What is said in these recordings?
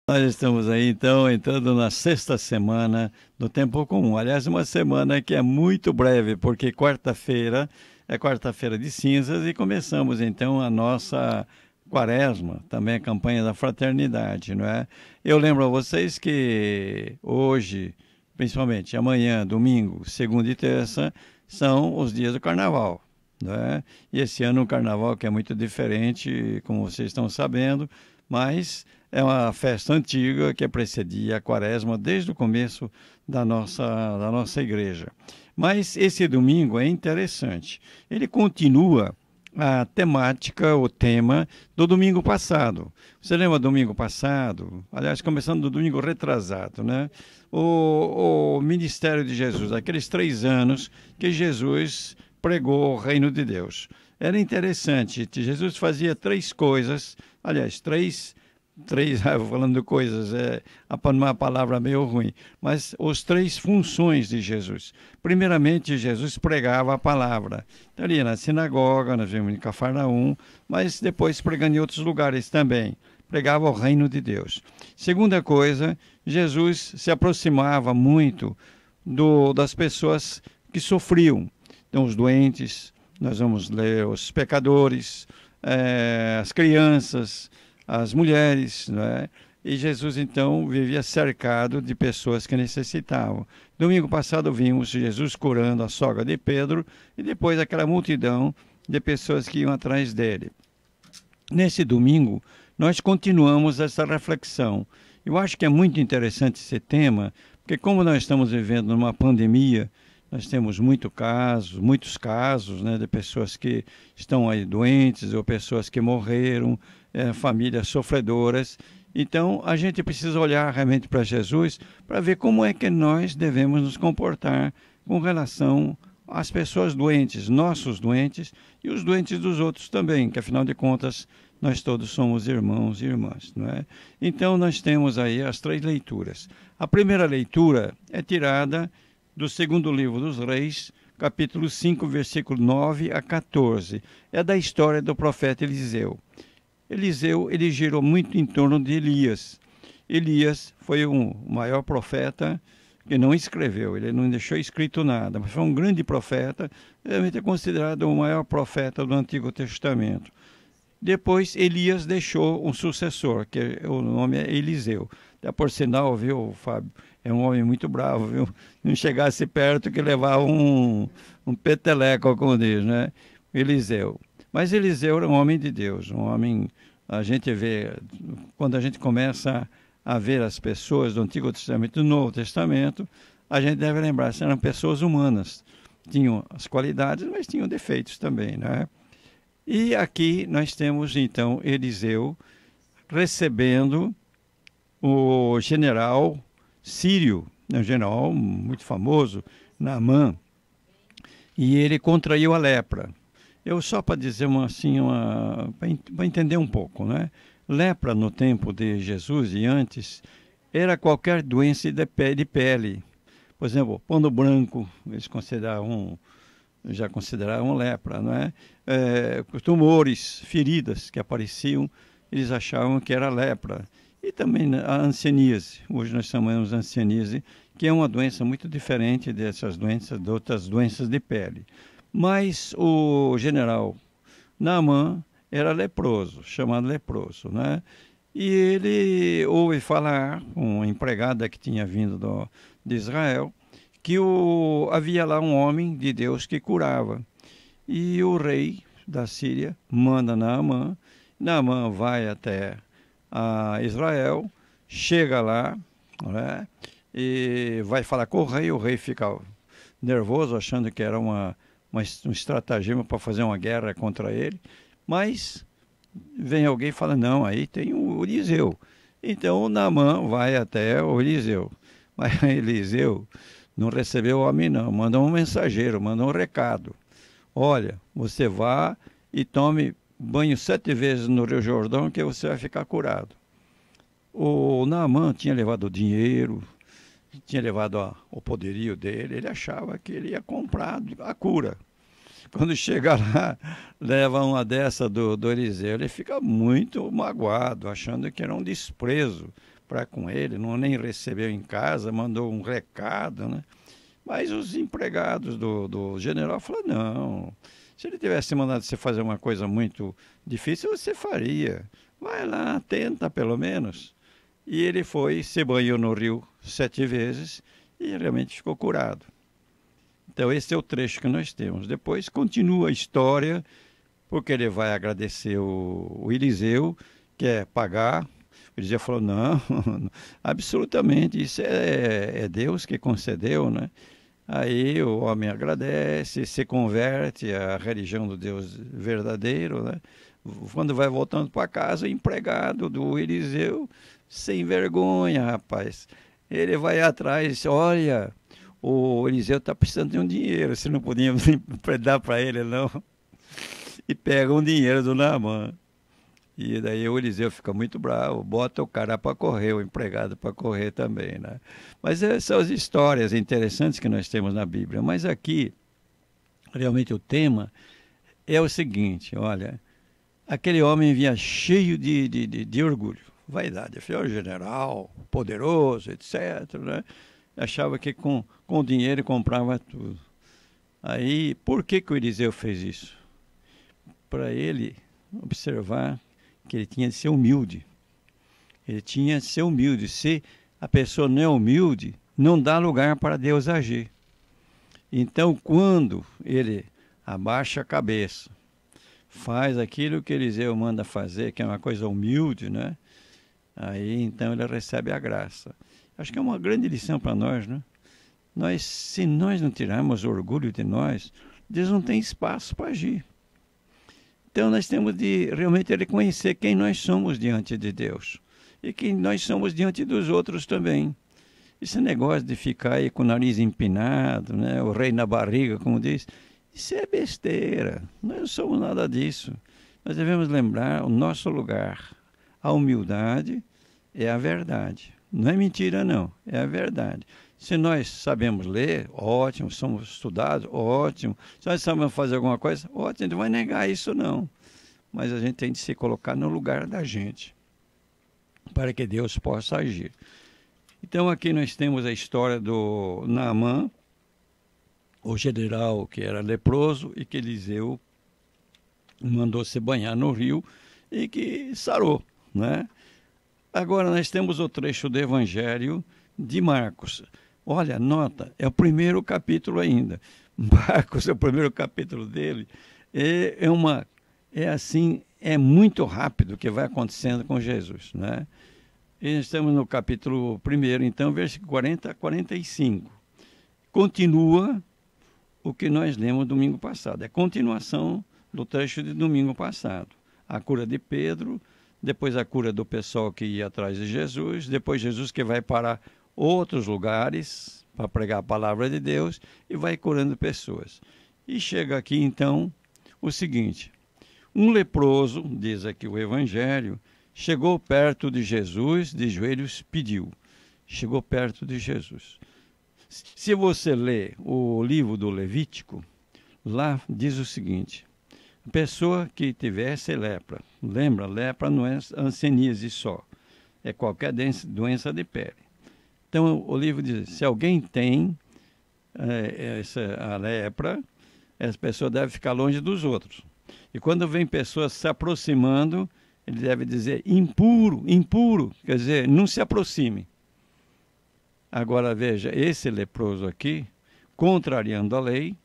Nós estamos aí, então, entrando na sexta semana do tempo comum. Aliás, uma semana que é muito breve, porque quarta-feira é quarta-feira de cinzas e começamos, então, a nossa quaresma, também a campanha da fraternidade, não é? Eu lembro a vocês que hoje, principalmente amanhã, domingo, segunda e terça, são os dias do carnaval, não é? E esse ano o carnaval que é muito diferente, como vocês estão sabendo, mas é uma festa antiga que precedia a quaresma desde o começo da nossa igreja. Mas esse domingo é interessante. Ele continua a temática, o tema do domingo passado. Você lembra do domingo passado? Aliás, começando do domingo retrasado, né? O ministério de Jesus, aqueles 3 anos que Jesus pregou o reino de Deus. Era interessante, Jesus fazia 3 coisas, aliás, falando de coisas, uma palavra meio ruim, mas os 3 funções de Jesus. Primeiramente, Jesus pregava a palavra. Então, ali na sinagoga, nós vimos em Cafarnaum, mas depois pregando em outros lugares também. Pregava o reino de Deus. Segunda coisa, Jesus se aproximava muito das pessoas que sofriam. Então, os doentes, nós vamos ler os pecadores, as crianças, as mulheres, não é? E Jesus, então, vivia cercado de pessoas que necessitavam. Domingo passado vimos Jesus curando a sogra de Pedro e depois aquela multidão de pessoas que iam atrás dele. Nesse domingo, nós continuamos essa reflexão. Eu acho que é muito interessante esse tema, porque como nós estamos vivendo numa pandemia, nós temos muitos casos, né, de pessoas que estão aí doentes ou pessoas que morreram, famílias sofredoras. Então, a gente precisa olhar realmente para Jesus para ver como é que nós devemos nos comportar com relação às pessoas doentes, nossos doentes e os doentes dos outros também, que afinal de contas nós todos somos irmãos e irmãs, não é? Então, nós temos aí as 3 leituras. A primeira leitura é tirada do segundo livro dos Reis, capítulo 5, versículo 9 a 14. É da história do profeta Eliseu. Eliseu, ele girou muito em torno de Elias. Elias foi o maior profeta que não escreveu, ele não deixou escrito nada, mas foi um grande profeta, realmente é considerado o maior profeta do Antigo Testamento. Depois, Elias deixou um sucessor, que o nome é Eliseu. Até por sinal, viu, Fábio, é um homem muito bravo, viu? Não chegasse perto que levava um peteleco, como diz, né? Eliseu. Mas Eliseu era um homem de Deus, um homem, a gente vê, quando a gente começa a ver as pessoas do Antigo Testamento e do Novo Testamento, a gente deve lembrar que eram pessoas humanas. Tinham as qualidades, mas tinham defeitos também, né? E aqui nós temos, então, Eliseu recebendo o general sírio, um general muito famoso, Naamã, e ele contraiu a lepra. Eu só para dizer para entender um pouco, né? Lepra no tempo de Jesus e antes era qualquer doença de pele. Por exemplo, pano branco, eles já consideravam lepra, não é? Tumores, feridas que apareciam, eles achavam que era lepra. E também a hanseníase, hoje nós chamamos de hanseníase, que é uma doença muito diferente dessas doenças, de outras doenças de pele. Mas o general Naamã era leproso, chamado leproso, né? E ele ouve falar, uma empregada que tinha vindo de Israel, que havia lá um homem de Deus que curava. E o rei da Síria manda Naamã. Naamã vai até a Israel, chega lá, né, e vai falar com o rei fica nervoso, achando que era um estratagema para fazer uma guerra contra ele, mas vem alguém e fala, não, aí tem o Eliseu. Então o Naamã vai até o Eliseu, mas Eliseu não recebeu o homem não, manda um mensageiro, manda um recado. Olha, você vá e tome banho 7 vezes no Rio Jordão que você vai ficar curado. O Naamã tinha levado o dinheiro, tinha levado o poderio dele, ele achava que ele ia comprar a cura. Quando chega lá, leva uma dessa do Eliseu, ele fica muito magoado, achando que era um desprezo para com ele, não nem recebeu em casa, mandou um recado, né? Mas os empregados do general falaram, não, se ele tivesse mandado você fazer uma coisa muito difícil, você faria. Vai lá, tenta pelo menos. E ele foi, se banhou no rio 7 vezes e realmente ficou curado. Então esse é o trecho que nós temos. Depois continua a história, porque ele vai agradecer o Eliseu, quer pagar. O Eliseu falou, não, absolutamente, isso é Deus que concedeu, né? Aí o homem agradece, se converte à religião do Deus verdadeiro, né? Quando vai voltando para casa, o empregado do Eliseu, sem vergonha, rapaz. Ele vai atrás, olha, o Eliseu está precisando de um dinheiro, você não podia dar para ele, não. E pega um dinheiro do Naamã. E daí o Eliseu fica muito bravo, bota o cara para correr, o empregado para correr também, né? Mas essas são as histórias interessantes que nós temos na Bíblia. Mas aqui, realmente o tema é o seguinte, olha, aquele homem vinha cheio de orgulho, vaidade, foi o general, poderoso, etc., né? Achava que com o dinheiro comprava tudo. Aí, por que o Eliseu fez isso? Para ele observar que ele tinha de ser humilde. Ele tinha de ser humilde. Se a pessoa não é humilde, não dá lugar para Deus agir. Então, quando ele abaixa a cabeça, faz aquilo que Eliseu manda fazer, que é uma coisa humilde, né? Aí, então, ele recebe a graça. Acho que é uma grande lição para nós, né? Se nós não tirarmos o orgulho de nós, Deus não tem espaço para agir. Então nós temos de realmente reconhecer quem nós somos diante de Deus e quem nós somos diante dos outros também. Esse negócio de ficar aí com o nariz empinado, né, o rei na barriga, como diz, isso é besteira. Nós não somos nada disso. Nós devemos lembrar o nosso lugar. A humildade é a verdade. Não é mentira, não. É a verdade. Se nós sabemos ler, ótimo. Somos estudados, ótimo. Se nós sabemos fazer alguma coisa, ótimo. Não vai negar isso, não. Mas a gente tem de se colocar no lugar da gente, para que Deus possa agir. Então aqui nós temos a história do Naamã, o general que era leproso e que Eliseu mandou se banhar no rio e que sarou, né? Agora nós temos o trecho do Evangelho de Marcos. Olha, nota, é o primeiro capítulo ainda. Marcos é o primeiro capítulo dele. É muito rápido o que vai acontecendo com Jesus, né? E estamos no capítulo 1, então, versículo 40 a 45. Continua o que nós lemos domingo passado. É continuação do trecho de domingo passado. A cura de Pedro, depois a cura do pessoal que ia atrás de Jesus, depois Jesus que vai para outros lugares para pregar a palavra de Deus e vai curando pessoas. E chega aqui então o seguinte: um leproso, diz aqui o Evangelho, chegou perto de Jesus, de joelhos pediu. Chegou perto de Jesus. Se você ler o livro do Levítico, lá diz o seguinte: a pessoa que tivesse lepra, lembra, lepra não é hanseníase só, é qualquer doença de pele. Então o livro diz, se alguém tem a lepra, essa pessoa deve ficar longe dos outros. E quando vem pessoas se aproximando, ele deve dizer impuro, impuro, quer dizer, não se aproxime. Agora veja, esse leproso aqui, contrariando a lei,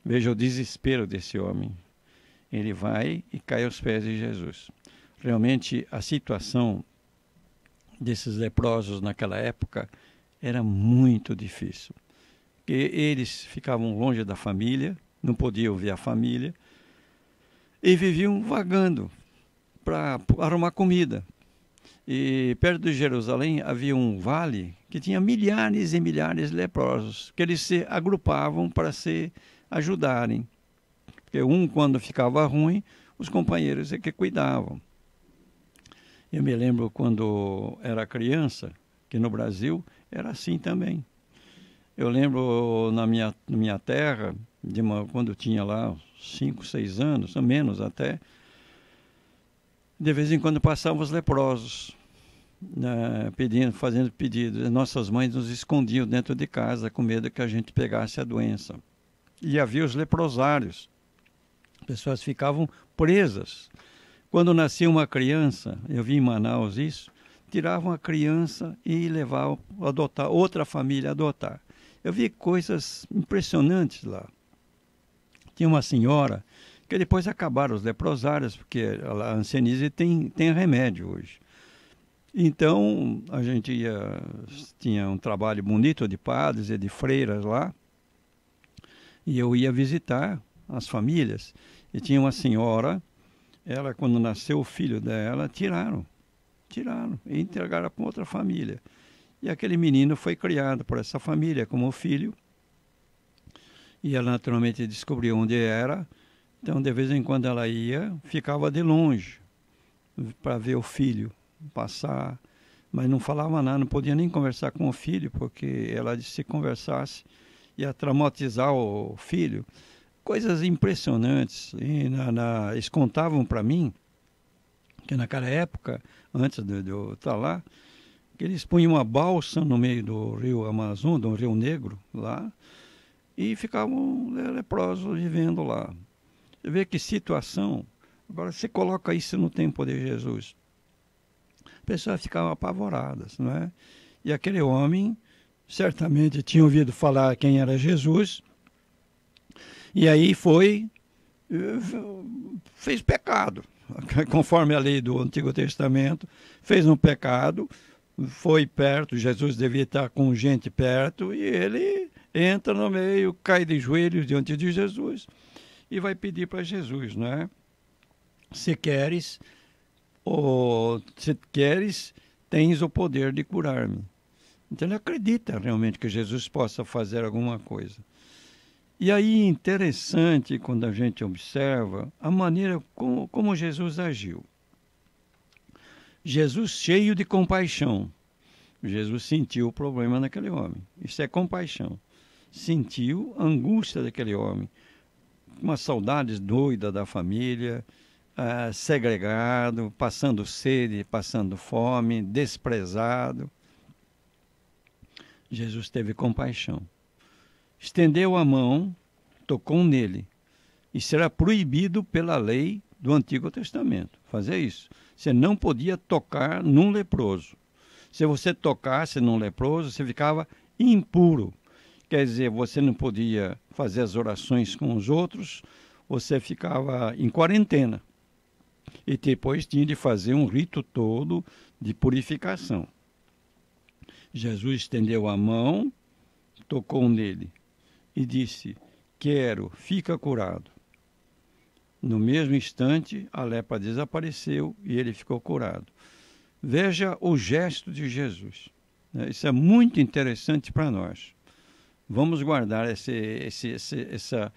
veja o desespero desse homem. Ele vai e cai aos pés de Jesus. Realmente a situação desses leprosos naquela época era muito difícil. Porque eles ficavam longe da família, não podiam ver a família, e viviam vagando para arrumar comida. E perto de Jerusalém havia um vale que tinha milhares e milhares de leprosos, que eles se agrupavam para se ajudarem. Porque quando ficava ruim, os companheiros é que cuidavam. Eu me lembro quando era criança, que no Brasil era assim também. Eu lembro na minha terra, quando eu tinha lá 5, 6 anos, ou menos até, de vez em quando passavam os leprosos. fazendo pedidos. Nossas mães nos escondiam dentro de casa com medo que a gente pegasse a doença. E havia os leprosários. Pessoas ficavam presas. Quando nascia uma criança, eu vi em Manaus isso, tiravam a criança e levavam a adotar, outra família a adotar. Eu vi coisas impressionantes lá. Tinha uma senhora que depois acabaram os leprosários, porque a hanseníase tem remédio hoje. Então, a gente tinha um trabalho bonito de padres e de freiras lá, e eu ia visitar as famílias. E tinha uma senhora, ela, quando nasceu o filho dela, tiraram e entregaram para outra família. E aquele menino foi criado por essa família como filho, e ela naturalmente descobriu onde era. Então, de vez em quando ela ia, ficava de longe para ver o filho passar, mas não falava nada, não podia nem conversar com o filho, porque ela disse que se conversasse ia traumatizar o filho. Coisas impressionantes. E eles contavam para mim que naquela época, antes de eu estar lá, que eles punham uma balsa no meio do rio Amazonas, do Rio Negro, lá, e ficavam leprosos vivendo lá. Você vê que situação. Agora, você coloca isso no tempo de Jesus. As pessoas ficavam apavoradas, não é? E aquele homem certamente tinha ouvido falar quem era Jesus, e aí fez pecado, conforme a lei do Antigo Testamento, fez um pecado, foi perto, Jesus devia estar com gente perto, e ele entra no meio, cai de joelhos diante de Jesus, e vai pedir para Jesus, não é? Se queres, tens o poder de curar-me. Então ele acredita realmente que Jesus possa fazer alguma coisa. E aí interessante quando a gente observa a maneira como Jesus agiu. Jesus cheio de compaixão. Jesus sentiu o problema daquele homem. Isso é compaixão. Sentiu a angústia daquele homem. Uma saudade doida da família, segregado, passando sede, passando fome, desprezado. Jesus teve compaixão. Estendeu a mão, tocou nele. E será proibido pela lei do Antigo Testamento fazer isso. Você não podia tocar num leproso. Se você tocasse num leproso, você ficava impuro. Quer dizer, você não podia fazer as orações com os outros, você ficava em quarentena. E depois tinha de fazer um rito todo de purificação. Jesus estendeu a mão, tocou nele e disse: quero, fica curado. No mesmo instante, a lepra desapareceu e ele ficou curado. Veja o gesto de Jesus. Isso é muito interessante para nós. Vamos guardar essa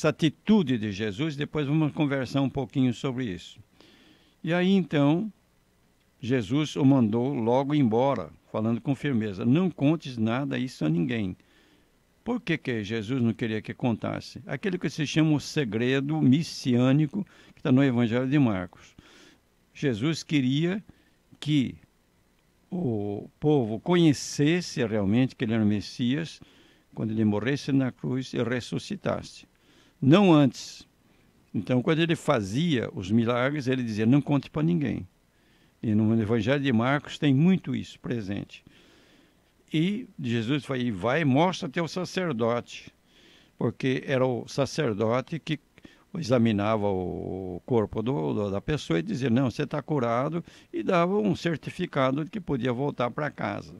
atitude de Jesus, depois vamos conversar um pouquinho sobre isso. E aí então, Jesus o mandou logo embora, falando com firmeza: não contes nada isso a ninguém. Por que Jesus não queria que contasse? Aquele que se chama o segredo messiânico, que está no Evangelho de Marcos. Jesus queria que o povo conhecesse realmente que ele era o Messias, quando ele morresse na cruz e ressuscitasse. Não antes. Então, quando ele fazia os milagres, ele dizia: não conte para ninguém. E no Evangelho de Marcos tem muito isso presente. E Jesus vai, mostra teu sacerdote, porque era o sacerdote que examinava o corpo da pessoa e dizia: não, você está curado, e dava um certificado de que podia voltar para casa.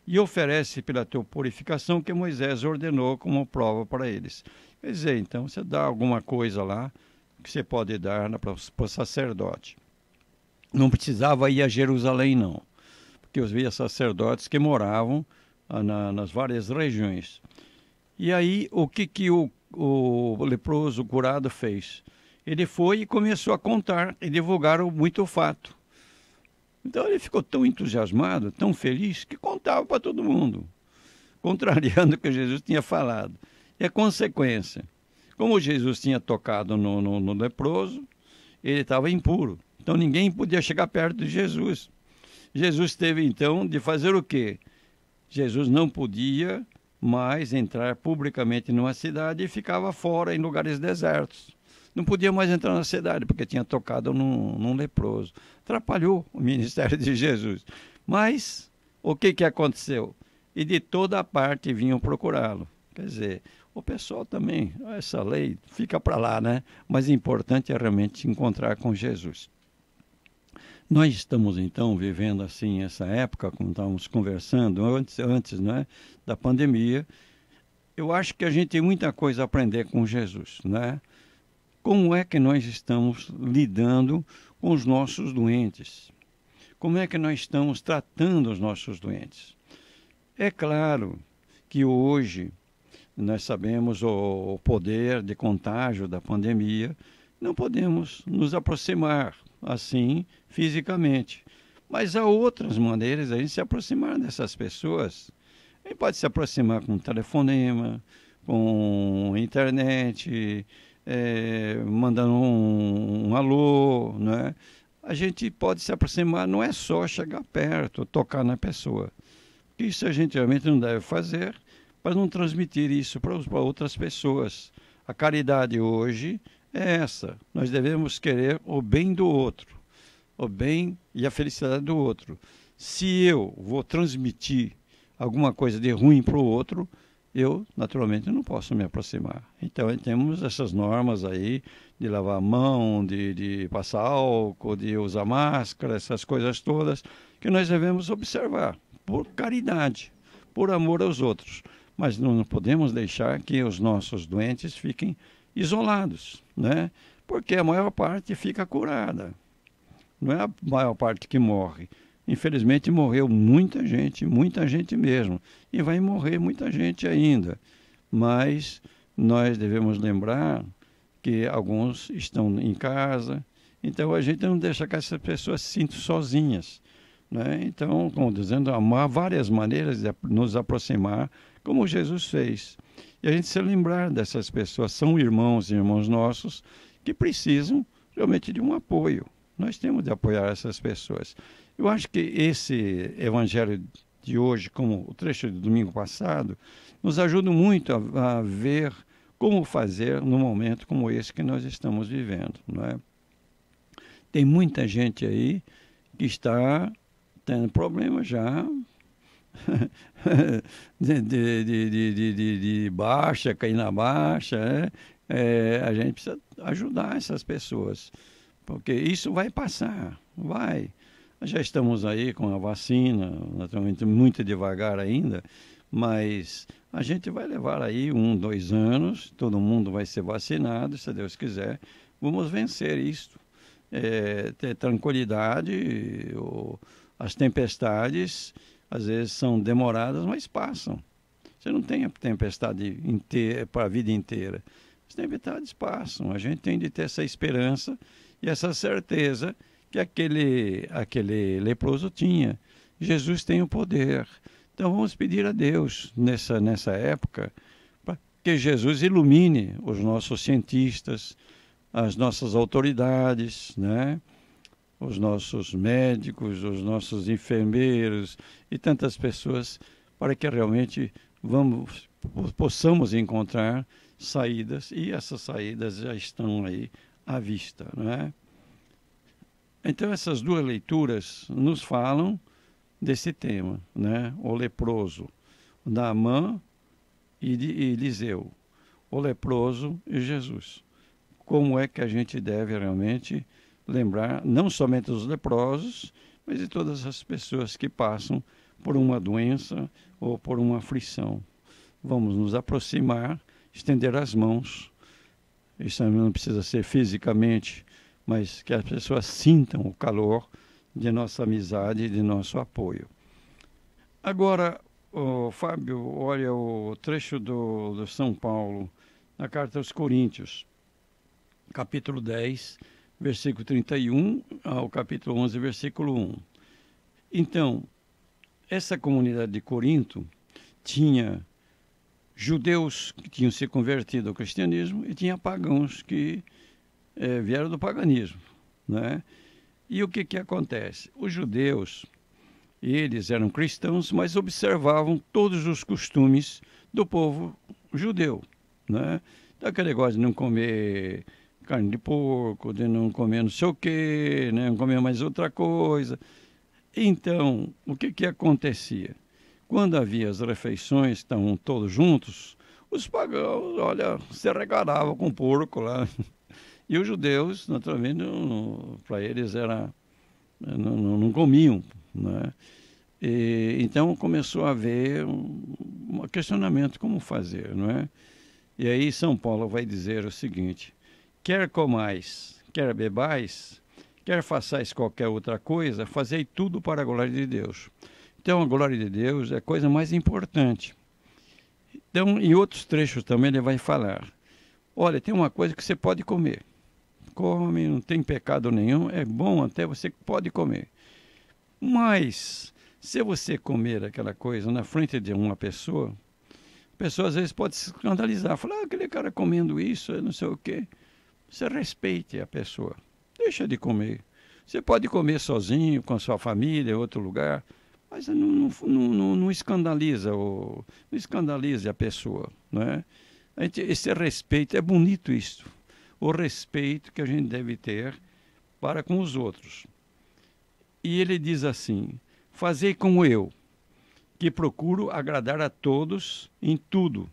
E oferece pela tua purificação que Moisés ordenou como prova para eles. Quer dizer, então, você dá alguma coisa lá que você pode dar para o sacerdote. Não precisava ir a Jerusalém, não, porque eu via sacerdotes que moravam nas várias regiões. E aí, o que o leproso curado fez? Ele foi e começou a contar e divulgar muito o fato. Então ele ficou tão entusiasmado, tão feliz, que contava para todo mundo, contrariando o que Jesus tinha falado. E a consequência, como Jesus tinha tocado no leproso, ele estava impuro, Então ninguém podia chegar perto de Jesus. Jesus teve então de fazer o quê? Jesus não podia mais entrar publicamente numa cidade e ficava fora em lugares desertos. Não podia mais entrar na cidade porque tinha tocado num leproso. Atrapalhou o ministério de Jesus. Mas o que aconteceu? E de toda parte vinham procurá-lo. Quer dizer, o pessoal também, essa lei fica para lá, né? Mas o importante é realmente se encontrar com Jesus. Nós estamos, então, vivendo assim essa época, como estávamos conversando antes, né, da pandemia. Eu acho que a gente tem muita coisa a aprender com Jesus, né? Como é que nós estamos lidando com os nossos doentes? Como é que nós estamos tratando os nossos doentes? É claro que hoje nós sabemos o poder de contágio da pandemia, não podemos nos aproximar assim fisicamente. Mas há outras maneiras de a gente se aproximar dessas pessoas. A gente pode se aproximar com telefonema, com internet, mandando um alô, né? A gente pode se aproximar, não é só chegar perto, tocar na pessoa. Isso a gente realmente não deve fazer para não transmitir isso para outras pessoas. A caridade hoje é essa. Nós devemos querer o bem do outro, o bem e a felicidade do outro. Se eu vou transmitir alguma coisa de ruim para o outro, eu, naturalmente, não posso me aproximar. Então, temos essas normas aí de lavar a mão, de passar álcool, de usar máscara, essas coisas todas, que nós devemos observar, por caridade, por amor aos outros. Mas não podemos deixar que os nossos doentes fiquem isolados, né? Porque a maior parte fica curada. Não é a maior parte que morre. Infelizmente morreu muita gente mesmo. E vai morrer muita gente ainda. Mas nós devemos lembrar que alguns estão em casa. Então a gente não deixa que essas pessoas se sintam sozinhas, né? Então, como dizendo, há várias maneiras de nos aproximar, como Jesus fez. E a gente se lembrar dessas pessoas, são irmãos e irmãos nossos que precisam realmente de um apoio. Nós temos de apoiar essas pessoas. Eu acho que esse evangelho de hoje, como o trecho do domingo passado, nos ajuda muito a ver como fazer num momento como esse que nós estamos vivendo, não é? Tem muita gente aí que está tendo problemas já de baixa, cair na baixa, né? A gente precisa ajudar essas pessoas, porque isso vai passar, vai. Já estamos aí com a vacina, naturalmente muito devagar ainda, mas a gente vai levar aí 1, 2 anos, todo mundo vai ser vacinado, se Deus quiser, vamos vencer isto. Ter tranquilidade, as tempestades às vezes são demoradas, mas passam. Você não tem a tempestade para a vida inteira. As tempestades passam. A gente tem de ter essa esperança e essa certeza que aquele leproso tinha. Jesus tem o poder. Então vamos pedir a Deus nessa época para que Jesus ilumine os nossos cientistas, as nossas autoridades, né? Os nossos médicos, os nossos enfermeiros e tantas pessoas, para que realmente possamos encontrar saídas, e essas saídas já estão aí à vista, né? Então essas duas leituras nos falam desse tema, né? O leproso, Naamã e Eliseu, o leproso e Jesus. Como é que a gente deve realmente lembrar não somente dos leprosos, mas de todas as pessoas que passam por uma doença ou por uma aflição. Vamos nos aproximar, estender as mãos. Isso não precisa ser fisicamente, mas que as pessoas sintam o calor de nossa amizade e de nosso apoio. Agora, Fábio, olha o trecho do São Paulo, na carta aos Coríntios, capítulo 10, versículo 31 ao capítulo 11, versículo 1. Então, essa comunidade de Corinto tinha judeus que tinham se convertido ao cristianismo e tinha pagãos que vieram do paganismo, né? E o que que acontece? Os judeus, eles eram cristãos, mas observavam todos os costumes do povo judeu, né? Então, aquele negócio de não comer carne de porco, de não comer não sei o quê, né? Não comer mais outra coisa. Então, o que que acontecia? Quando havia as refeições, estavam todos juntos, os pagãos, olha, se regalavam com porco lá. E os judeus, naturalmente, para eles era, não comiam, né? E, então começou a haver um questionamento como fazer, não é? E aí São Paulo vai dizer o seguinte: quer comais, quer bebais, quer façais qualquer outra coisa, fazei tudo para a glória de Deus. Então a glória de Deus é a coisa mais importante. Então, em outros trechos também ele vai falar: olha, tem uma coisa que você pode comer. Come, não tem pecado nenhum, é bom até, você pode comer. Mas, se você comer aquela coisa na frente de uma pessoa, a pessoa às vezes pode se escandalizar, falar, aquele cara comendo isso, não sei o quê. Você respeite a pessoa, deixa de comer. Você pode comer sozinho, com a sua família, em outro lugar, mas não escandaliza, não escandalize a pessoa, não é? Esse respeito, é bonito isso, o respeito que a gente deve ter para com os outros. E ele diz assim: fazei como eu, que procuro agradar a todos em tudo,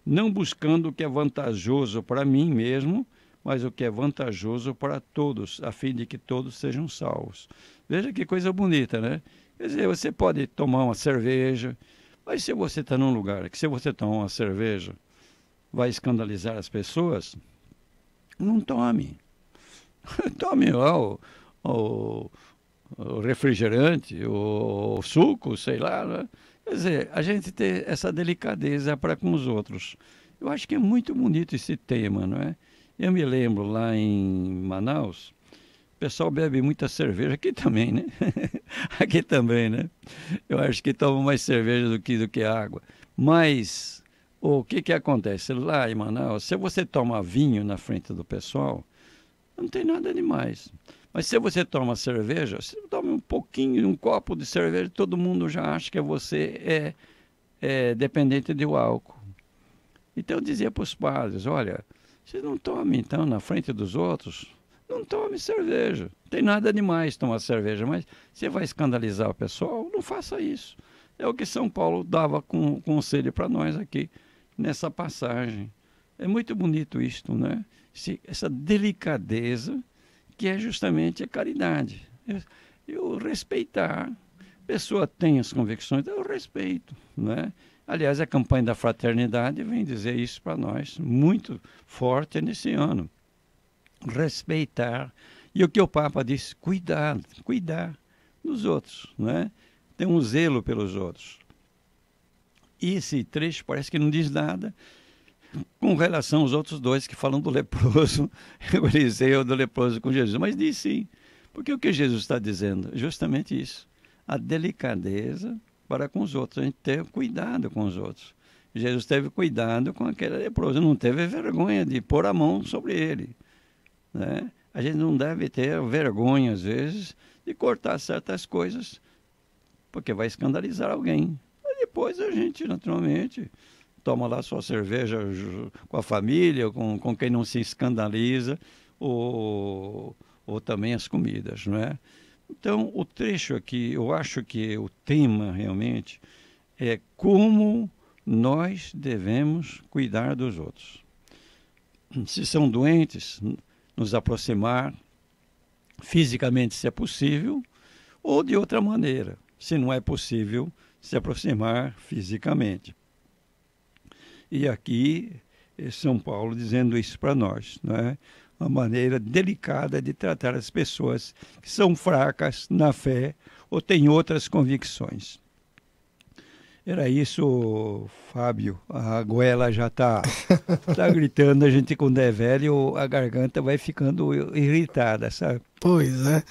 não buscando o que é vantajoso para mim mesmo, mas o que é vantajoso para todos, a fim de que todos sejam salvos. Veja que coisa bonita, né? Quer dizer, você pode tomar uma cerveja, mas se você está num lugar que se você tomar uma cerveja vai escandalizar as pessoas, não tome. Tome lá o refrigerante, o suco, sei lá, né? Quer dizer, a gente ter essa delicadeza para com os outros. Eu acho que é muito bonito esse tema, não é? Eu me lembro lá em Manaus, o pessoal bebe muita cerveja, aqui também, né? Aqui também, né? Eu acho que tomam mais cerveja do que água. Mas o que que acontece? Lá em Manaus, se você toma vinho na frente do pessoal, não tem nada demais. Mas se você toma cerveja, se toma um pouquinho, um copo de cerveja, todo mundo já acha que você é dependente do álcool. Então eu dizia para os padres, olha, você não tome então na frente dos outros, não tome cerveja. Não tem nada demais tomar cerveja, mas você vai escandalizar o pessoal, não faça isso. É o que São Paulo dava com conselho para nós aqui, nessa passagem. É muito bonito isto, né? Essa delicadeza que é justamente a caridade. Eu respeitar. A pessoa tem as convicções, eu respeito, né? Aliás, a campanha da fraternidade vem dizer isso para nós, muito forte nesse ano. Respeitar. E o que o Papa disse, cuidar dos outros, né? Ter um zelo pelos outros. E esse trecho parece que não diz nada com relação aos outros dois que falam do leproso, o Eliseu do leproso com Jesus. Mas diz sim, porque o que Jesus está dizendo? Justamente isso. A delicadeza para com os outros, a gente ter cuidado com os outros. Jesus teve cuidado com aquele leproso, não teve vergonha de pôr a mão sobre ele, né? A gente não deve ter vergonha, às vezes, de cortar certas coisas, porque vai escandalizar alguém. Mas depois a gente, naturalmente, toma lá sua cerveja com a família, com quem não se escandaliza, ou também as comidas, não é? Então, o trecho aqui, eu acho que o tema realmente é como nós devemos cuidar dos outros. Se são doentes, nos aproximar fisicamente, se é possível, ou de outra maneira, se não é possível, se aproximar fisicamente. E aqui, São Paulo dizendo isso para nós, não é? Uma maneira delicada de tratar as pessoas que são fracas na fé ou têm outras convicções. Era isso, Fábio. A goela já está gritando, a gente quando é velho, a garganta vai ficando irritada, sabe? Pois é.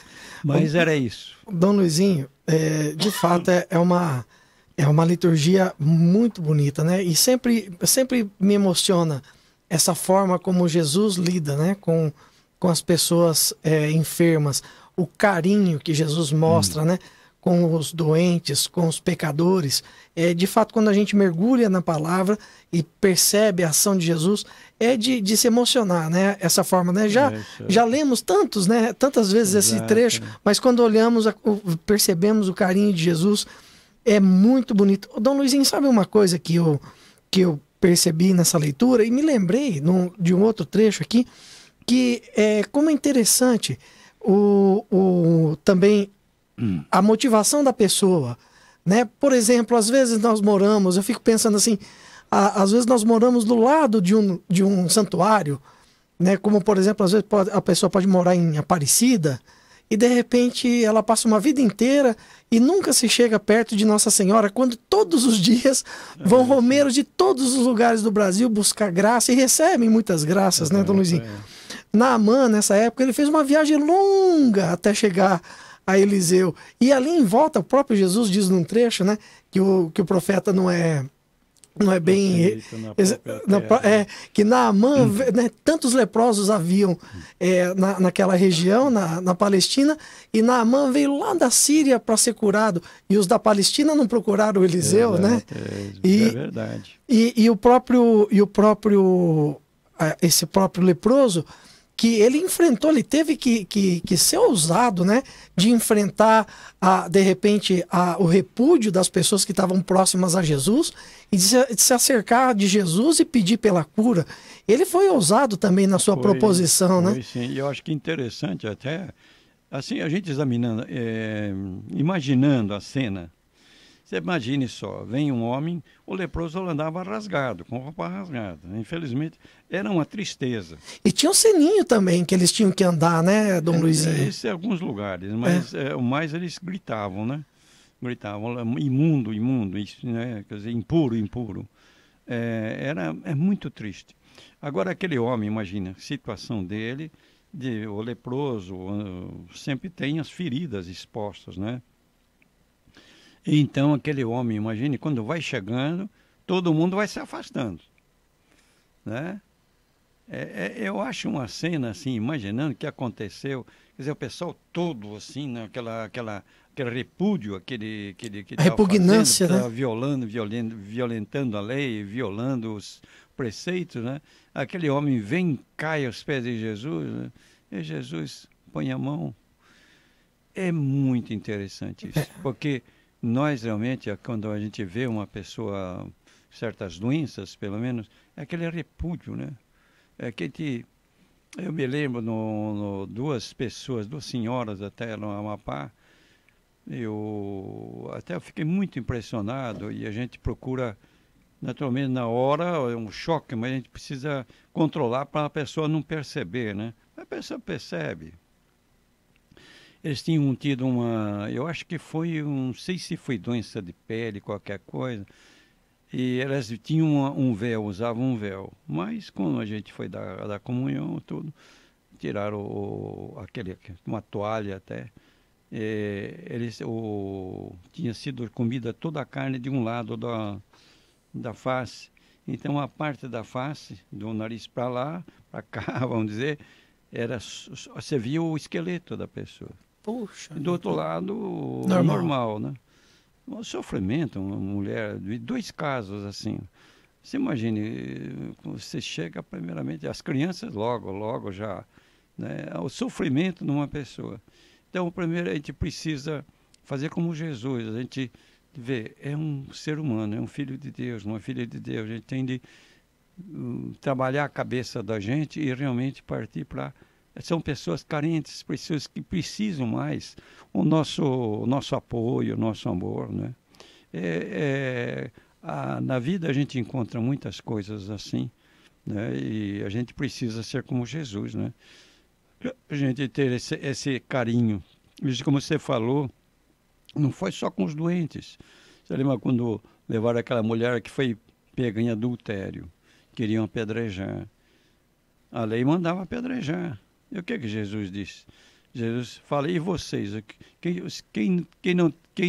Mas era isso. Dom Luizinho, de fato é uma liturgia muito bonita, né? E sempre me emociona essa forma como Jesus lida, né? Com as pessoas enfermas. o carinho que Jesus mostra, né? Com os doentes, com os pecadores. De fato, quando a gente mergulha na palavra e percebe a ação de Jesus, de se emocionar, né? Essa forma, né? Já lemos tantas vezes esse trecho, mas quando olhamos, percebemos o carinho de Jesus, é muito bonito. Dom Luizinho, sabe uma coisa que eu percebi nessa leitura e me lembrei de um outro trecho aqui, que como é interessante também a motivação da pessoa, né? Por exemplo, às vezes eu fico pensando assim, às vezes nós moramos do lado de um santuário, né? Como, por exemplo, às vezes a pessoa pode morar em Aparecida e, de repente, ela passa uma vida inteira e nunca se chega perto de Nossa Senhora, quando todos os dias vão romeiros de todos os lugares do Brasil buscar graça e recebem muitas graças, né, Dom Luizinho? Naamã, nessa época, ele fez uma viagem longa até chegar a Eliseu. E ali em volta, o próprio Jesus diz num trecho, né, que o profeta não é bem... que Naamã, né, tantos leprosos haviam naquela região, na Palestina, e Naamã veio lá da Síria para ser curado, e os da Palestina não procuraram o Eliseu, né? É verdade. E esse próprio leproso, que ele enfrentou, ele teve que ser ousado, né? De enfrentar, de repente, o repúdio das pessoas que estavam próximas a Jesus e de se acercar de Jesus e pedir pela cura. Ele foi ousado também na sua proposição, né? Sim, e eu acho que interessante até, assim, a gente examinando, imaginando a cena. Você imagine só, vem um homem, o leproso andava rasgado, com roupa rasgada. Infelizmente, era uma tristeza. E tinha um sininho também que eles tinham que andar, né, Dom Luizinho? Isso em alguns lugares, mas o mais eles gritavam, né? Gritavam, imundo, imundo, isso, né? Quer dizer, impuro, impuro. É muito triste. Agora, aquele homem, imagina, a situação dele, o leproso sempre tem as feridas expostas, né? Então, aquele homem, imagine, quando vai chegando, todo mundo vai se afastando, né? Eu acho uma cena, assim, imaginando o que aconteceu, quer dizer, o pessoal todo, assim, né? Aquele repúdio, aquele que repugnância, fazendo, né? Violentando a lei, violando os preceitos, né? Aquele homem vem, cai aos pés de Jesus, né? E Jesus põe a mão. É muito interessante isso, porque... Nós realmente, quando a gente vê uma pessoa, certas doenças, pelo menos, é aquele repúdio, né? Eu me lembro, duas senhoras até no Amapá, eu fiquei muito impressionado e a gente procura, naturalmente, na hora, é um choque, mas a gente precisa controlar para a pessoa não perceber, né? A pessoa percebe. Eles tinham tido eu acho que não sei se foi doença de pele, qualquer coisa, e elas tinham um véu, usavam um véu, mas quando a gente foi dar comunhão, tudo, tiraram uma toalha até, tinha sido comida toda a carne de um lado da face, então a parte da face, do nariz para lá, para cá, vamos dizer, você via o esqueleto da pessoa. Puxa, do outro lado, normal, né? Um sofrimento, uma mulher, de 2 casos assim. Você imagine, você chega primeiramente, as crianças logo já, né? O sofrimento numa pessoa. Então, primeiro a gente precisa fazer como Jesus, a gente vê, é um ser humano, é um filho de Deus, uma filha de Deus. A gente tem de trabalhar a cabeça da gente e realmente partir para... São pessoas carentes, pessoas que precisam mais o nosso apoio, o nosso amor, né? Na vida a gente encontra muitas coisas assim, né? E a gente precisa ser como Jesus, né? A gente ter esse carinho. Isso, como você falou, não foi só com os doentes. Você lembra quando levaram aquela mulher que foi pega em adultério, queriam apedrejar. A lei mandava apedrejar. E o que Jesus disse? Jesus fala, e vocês? Quem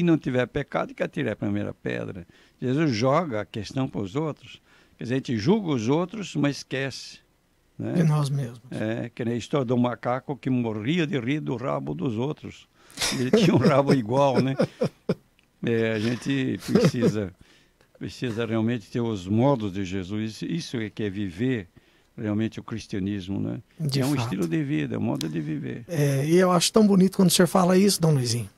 não tiver pecado, que atire a primeira pedra. Jesus joga a questão para os outros. Quer dizer, a gente julga os outros, mas esquece né? De nós mesmos. Que nem a história do macaco que morria de rir do rabo dos outros. Ele tinha um rabo igual, né? A gente precisa realmente ter os modos de Jesus. Isso é que é viver realmente o cristianismo, né? De um fato. estilo de vida, um modo de viver. E eu acho tão bonito quando o senhor fala isso, Dom Luizinho.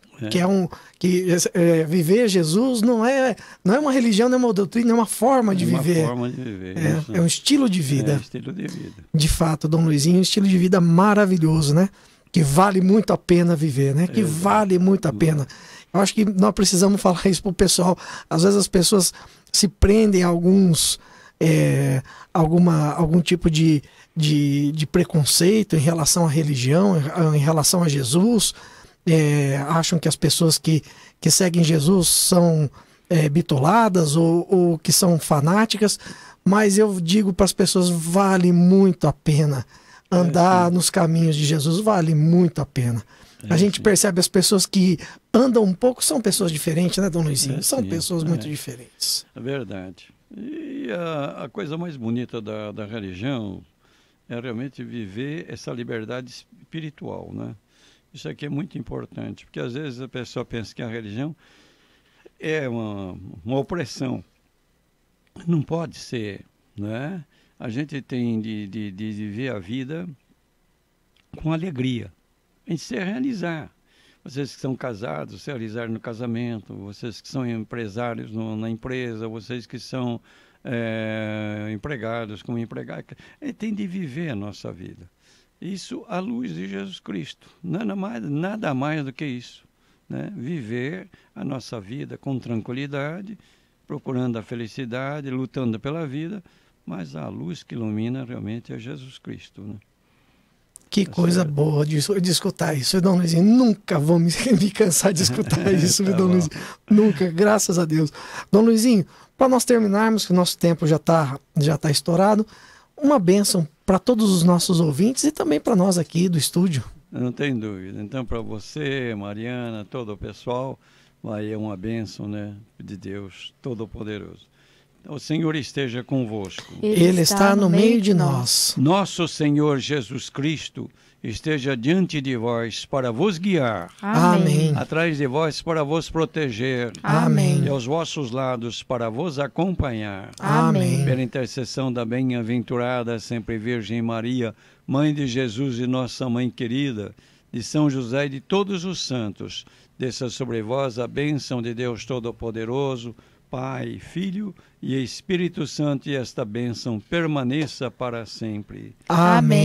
Viver Jesus não é uma religião, não é uma doutrina, é uma forma de viver. É uma forma de viver. É um estilo de vida. Estilo de vida. De fato, Dom Luizinho, um estilo de vida maravilhoso, né? Que vale muito a pena viver, né? Que vale muito a pena. Eu acho que nós precisamos falar isso pro pessoal. Às vezes as pessoas se prendem a algum tipo de preconceito em relação à religião, em relação a Jesus. Acham que as pessoas que seguem Jesus são bitoladas ou que são fanáticas, mas eu digo para as pessoas, vale muito a pena andar nos caminhos de Jesus, vale muito a pena. A gente percebe as pessoas que andam um pouco, são pessoas diferentes, né, Dom Luizinho? São pessoas muito diferentes. É verdade. E a coisa mais bonita da religião é realmente viver essa liberdade espiritual, né? Isso aqui é muito importante, porque às vezes a pessoa pensa que a religião é uma opressão. Não pode ser, né? A gente tem de viver a vida com alegria. A gente se realizar. Vocês que são casados, se realizar no casamento. Vocês que são empresários na empresa. Vocês que são empregados como empregados. A gente tem de viver a nossa vida. Isso à luz de Jesus Cristo. Nada mais do que isso, né? Viver a nossa vida com tranquilidade, procurando a felicidade, lutando pela vida, mas a luz que ilumina realmente é Jesus Cristo, né? Que coisa boa de escutar isso, Dom Luizinho. Nunca vou me cansar de escutar isso, Dom Luizinho. Nunca, graças a Deus. Dom Luizinho, para nós terminarmos, que o nosso tempo já tá estourado, uma bênção para todos os nossos ouvintes e também para nós aqui do estúdio. Não tem dúvida. Então, para você, Mariana, todo o pessoal, vai uma bênção, né, de Deus Todo-Poderoso. O Senhor esteja convosco. Ele está no meio de nós. Nosso Senhor Jesus Cristo esteja diante de vós para vos guiar. Amém. Atrás de vós para vos proteger. Amém. E aos vossos lados para vos acompanhar. Amém. Pela intercessão da bem-aventurada sempre Virgem Maria, Mãe de Jesus e nossa Mãe querida, de São José e de todos os santos, desça sobre vós a bênção de Deus Todo-Poderoso, Pai, Filho e Espírito Santo, e esta bênção permaneça para sempre. Amém.